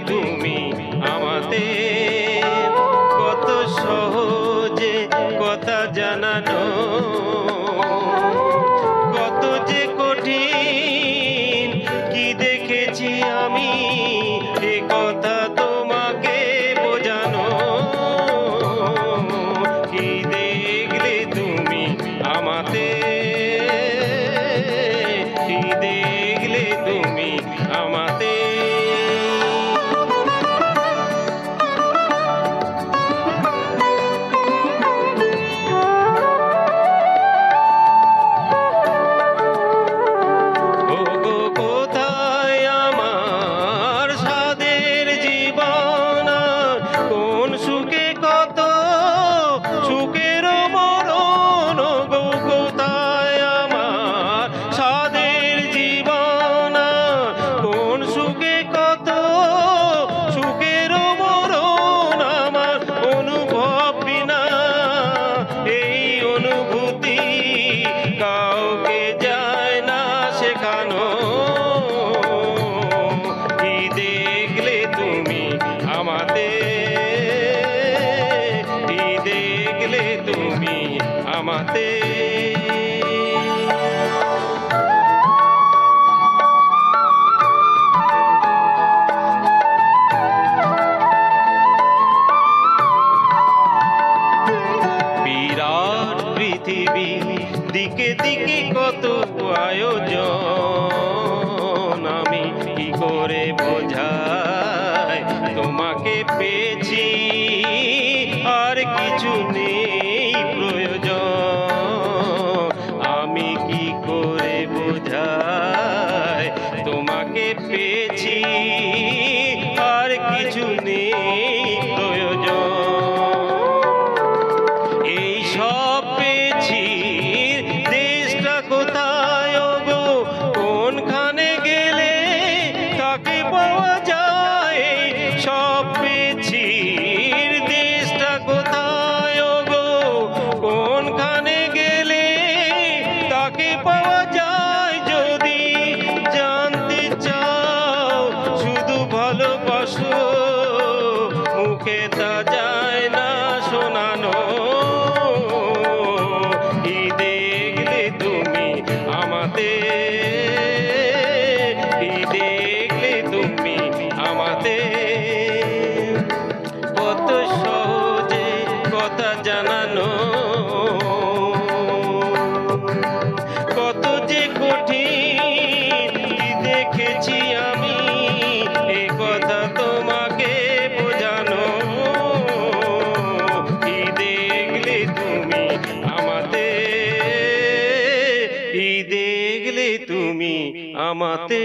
তুমি আমাতে কত সহজে কথা জানানো, কত যে কঠিন কি দেখেছি আমি এ কথা তোমাকে বোঝানো। কি দেখলে তুমি আমাতে, কি দেখলে তুমি আমাতে। কাউকে যায় না শেখানো। কি দেখলে তুমি আমাতে, কি দেখলে তুমি আমাতে। বিরাট পৃথিবী দিকে দিকে কত আয়োজন, আমি কি করে বোঝাই তোমাকে পেয়েছি আর কিছু নেই প্রয়োজন। আমি কি করে বোঝাই তোমাকে পেয়েছি আর কিছু নেই প্রয়োজন। এই সব পেয়েছি, দেশটা কোথায় গো, কোনখানে গেলে তাকে পাওয়া যায়। সব পেয়েছি, দেশটা কোথায় গো, কোনখানে গেলে তাকে পাওয়া যায়। যদি জানতে চাও শুধু ভালোবাসো, মুখে তা যায় না শোনানো। কি দেখলে তুমি আমাতে, কি দেখলে তুমি আমাতে। কত সহজে কথা জানানো, কত যে কঠিন কি দেখেছি আমি এ কথা তোমাকে বোঝানো। কি দেখলে তুমি আমাতে, কি দেখলে তুমি আমাতে।